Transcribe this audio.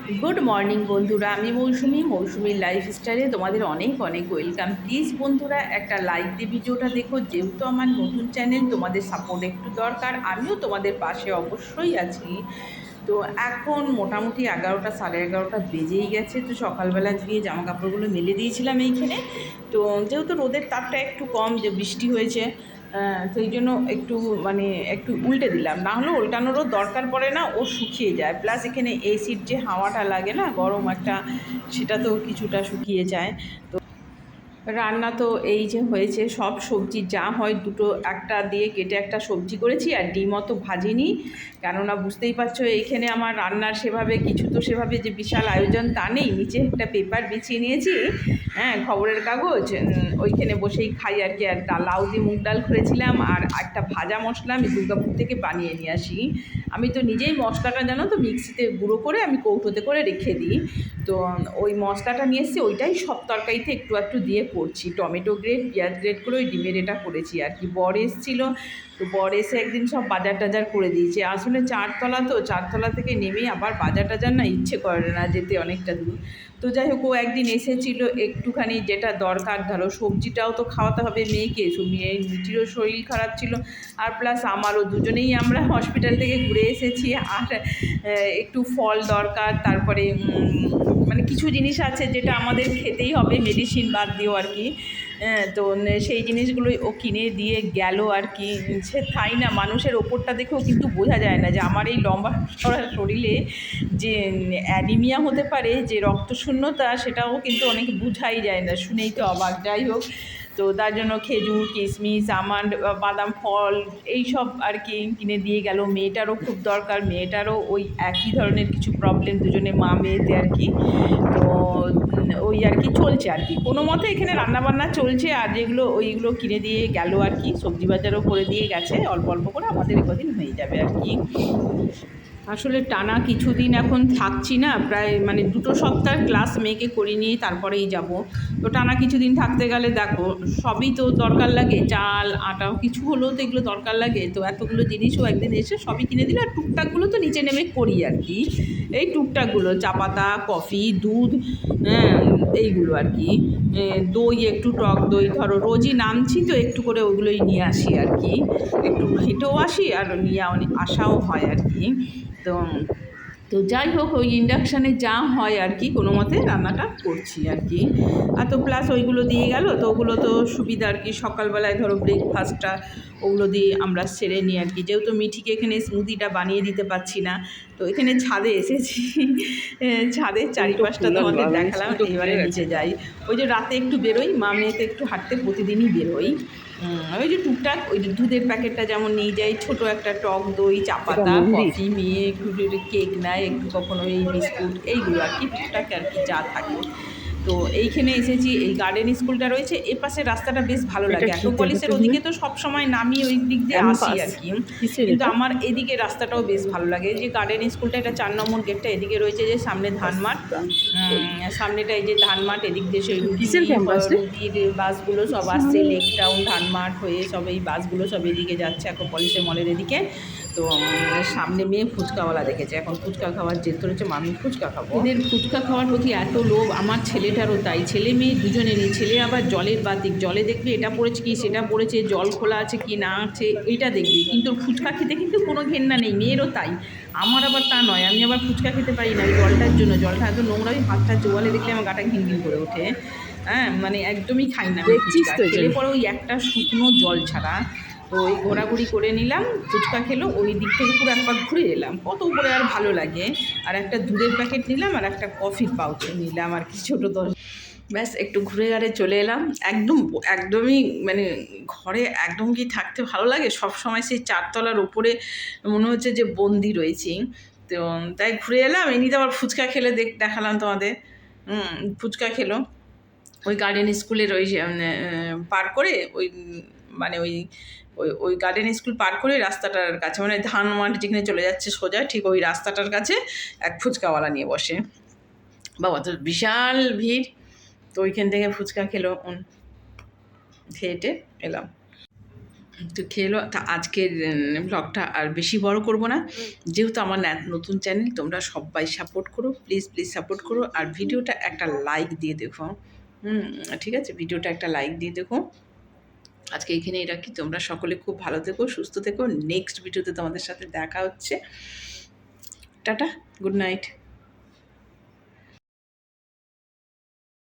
Good morning বন্ধুরা, আমি মৌসুমীর লাইফস্টাইলে তোমাদের অনেক অনেক ওয়েলকাম। প্লিজ বন্ধুরা একটা লাইক দিয়ে ভিডিওটা দেখো, যেহেতু আমার নতুন চ্যানেল, তোমাদের সাপোর্ট একটু দরকার। আমিও তোমাদের পাশে অবশ্যই আছি। তো এখন মোটামুটি 11টা 11:30 বেজেই গেছে। তো সকালবেলা গিয়ে জামা কাপড়গুলো মেলে দিয়েছিলাম এইখানে। তো যেহেতু রোদের তাপটা একটু কম, যে বৃষ্টি হয়েছে, সেই জন্য একটু মানে একটু উল্টে দিলাম, না হলে উল্টানোরও দরকার পড়ে না, ও শুকিয়ে যায়। প্লাস এখানে এসির যে হাওয়াটা লাগে না, গরম একটা, সেটা তো কিছুটা শুকিয়ে যায়। তো রান্না তো এই যে হয়েছে, সব সবজি যা হয় দুটো একটা দিয়ে কেটে একটা সবজি করেছি, আর ডিম অত ভাজিনি, কেননা বুঝতেই পারছো এইখানে আমার রান্নার সেভাবে কিছু তো সেভাবে যে বিশাল আয়োজন তা নেই। নিচে একটা পেপার বিছিয়ে নিয়েছি, হ্যাঁ, খবরের কাগজ, ওইখানে বসেই খাই আর কি। আর লাউ দিয়ে মুগ ডাল করেছিলাম, আর একটা ভাজা মশলা আমি দুর্গাপুর থেকে বানিয়ে নিয়ে আসি। আমি তো নিজেই মশলাটা জানো তো মিক্সিতে গুঁড়ো করে আমি কৌটোতে করে রেখে দিই। তো ওই মশলাটা নিয়ে এসেছি, ওইটাই সব তরকারিতে একটু একটু দিয়ে করছি। টমেটো গ্রেড, পেঁয়াজ গ্রেড করে ওই ডিমের এটা করেছি আর কি। বর এসেছিলো, তো বর এসে একদিন সব বাজার টাজার করে দিয়েছে। আসলে চারতলা, তো চারতলা থেকে নেমে আবার বাজার টাজার না ইচ্ছে করে না যেতে, অনেকটা দূর। তো যাই হোক, ও একদিন এসেছিলো, একটুখানি যেটা দরকার, ধরো সবজিটাও তো খাওয়াতে হবে মেয়েকে, মেয়ের মিটিরও শরীর খারাপ ছিল, আর প্লাস আমারও, দুজনেই আমরা হসপিটাল থেকে ঘুরে এসেছি। আর একটু ফল দরকার, তারপরে মানে কিছু জিনিস আছে যেটা আমাদের খেতেই হবে, মেডিসিন বাদ দিয়েও আর কি। তো সেই জিনিসগুলোই ও কিনে দিয়ে গেল আর কি। সে তাই না, মানুষের ওপরটা দেখেও কিন্তু বোঝা যায় না যে আমার এই লম্বা চড়া শরীরে যে অ্যানিমিয়া হতে পারে, যে রক্তশূন্যতা, সেটাও কিন্তু অনেকে বুঝাই যায় না, শুনেই তো অবাক। যাই হোক, তো তার জন্য খেজুর, কিশমিশ, আমন্ড, বাদাম, ফল, এই সব আর কি কিনে দিয়ে গেল। মেয়েটারও খুব দরকার, মেয়েটারও ওই একই ধরনের কিছু প্রবলেম, দুজনে মা মেয়েতে আর কি। তো ওই আর কি চলছে আর কি, কোনো মতে এখানে রান্নাবান্না চলছে। আর যেগুলো ওইগুলো কিনে দিয়ে গেল আর কি, সবজি বাজারও করে দিয়ে গেছে, অল্প অল্প করে আমাদের কদিন হয়ে যাবে আর কি। আসলে টানা কিছুদিন এখন থাকছি না, প্রায় মানে 2 সপ্তাহ ক্লাস মেয়েকে করিয়ে তারপরেই যাব। তো টানা কিছুদিন থাকতে গেলে দেখো, সবই তো দরকার লাগে, চাল আটাও কিছু হলেও তো এগুলো দরকার লাগে। তো এতগুলো জিনিসও একদিন এসে সবই কিনে দিলে, আর টুকটাকগুলো তো নিচে নেমে করি আর কি। এই টুকটাকগুলো, চা পাতা, কফি, দুধ, হ্যাঁ, এইগুলো আর কি। দই, একটু টক দই, ধরো রোজই নামছি তো একটু করে ওগুলোই নিয়ে আসি আর কি। একটু হেঁটেও আসি আর নিয়ে আসাও হয় আর কি। তো তো যাই হোক, ওই ইন্ডাকশানে যা হয় আর কি, কোনো মতে রান্নাটা করছি আর কি। আর তো প্লাস ওইগুলো দিয়ে গেল, তো ওগুলো তো সুবিধা আর কি। সকালবেলায় ধরো ব্রেকফাস্টটা ওগুলো দিয়ে আমরা সেরে নিই আর কি, যেহেতু মিঠিকে এখানে স্মুদিটা বানিয়ে দিতে পারছি না। তো এখানে ছাদে এসেছি, ছাদের চারিপাশটা তোমাদের দেখালাম, এবারে নিচে যাই। ওই যে রাতে একটু বেরোই, মা মেয়েতে একটু হাঁটতে প্রতিদিনই বেরোই। ওই যে টুকটাক ওই যে দুধের প্যাকেটটা যেমন নিয়ে যাই, ছোটো একটা টক দই, চা পাতা, কফি, মেয়ে একটু কেক নেয়, একটু কখনো এই বিস্কুট, এইগুলো আর কি, টুকটাক আর কি যা থাকে। তো এইখানে এসেছি, এই গার্ডেন স্কুলটা রয়েছে, এ পাশে রাস্তাটা বেশ ভালো লাগে। অ্যাক্রোপলিসের ওদিকে তো সব সময় নামি, ওই দিক দিয়ে আসি আর কি, কিন্তু আমার এদিকে রাস্তাটাও বেশ ভালো লাগে। যে গার্ডেন স্কুলটা, এটা 4 নম্বর গেটটা, এদিকে রয়েছে যে সামনে ধানমাঠ, সামনেটা এই যে ধানমাঠ, এদিক দিয়ে সেই রুটির বাসগুলো সব আসছে, লেক টাউন, ধানমাঠ হয়ে সব এই বাসগুলো সব এদিকে যাচ্ছে, অ্যাক্রোপলিসের মলের এদিকে। তো সামনে মেয়ে ফুচকাওয়ালা দেখেছে, এখন ফুচকা খাওয়ার জেদ ধরেছে, মামি ফুচকা খাবো। এদের ফুচকা খাওয়ার প্রতি এত লোভ, আমার ছেলেটারও তাই, ছেলে মেয়ে দুজনেরই। ছেলে আবার জলের বাতিক, জলে দেখবে এটা পড়েছে কি সেটা পড়েছে, জল খোলা আছে কি না আছে এটা দেখবে, কিন্তু ফুচকা খেতে কিন্তু কোনো ঘেন্না নেই। মেয়েরও তাই, আমার আবার তা নয়, আমি আবার ফুচকা খেতে পারি না ওই জলটার জন্য। জলটা এত নোংরা, ওই হাতটা জোয়ালে দেখলে আমার গাটা ঘিন ঘিন করে ওঠে। হ্যাঁ, মানে একদমই খাই না ফুচকা, খেলে পরে ওই একটা শুকনো জল ছাড়া। তো ওই ঘোরাঘুরি করে নিলাম, ফুচকা খেলো, ওই দিক থেকে পুরো একবার ঘুরে এলাম, কত উপরে আর ভালো লাগে। আর একটা দুধের প্যাকেট নিলাম, আর একটা কফির পাউচ নিলাম আর কি, ছোটো 10, ব্যাস একটু ঘুরে ঘাড়ে চলে এলাম। একদমই মানে ঘরে একদম কি থাকতে ভালো লাগে, সব সময় সেই চারতলার ওপরে মনে হচ্ছে যে বন্দি রয়েছি। তো তাই ঘুরে এলাম, এমনিতে আবার ফুচকা খেলে দেখালাম তোমাদের। ফুচকা খেলো ওই গার্ডেন স্কুলের ওই পার করে, ওই মানে ওই ওই ওই গার্ডেন স্কুল পার করে রাস্তাটার কাছে, মানে ধানমাঠ যেখানে চলে যাচ্ছে সোজা, ঠিক ওই রাস্তাটার কাছে এক ফুচকাওয়ালা নিয়ে বসে। বাবা, তো বিশাল ভিড়। তো ওইখান থেকে ফুচকা খেলো, খেয়েটে এলাম। তো খেলো। তা আজকের ব্লগটা আর বেশি বড় করব না, যেহেতু আমার নতুন চ্যানেল, তোমরা সবাই সাপোর্ট করো, প্লিজ প্লিজ সাপোর্ট করো, আর ভিডিওটা একটা লাইক দিয়ে দেখো। ঠিক আছে, ভিডিওটা একটা লাইক দিয়ে দেখো। আজকে এখানেই রাখি, তোমরা সকলে খুব ভালো থেকো, সুস্থ থেকো। নেক্সট ভিডিওতে তোমাদের সাথে দেখা হচ্ছে। Tata, good night.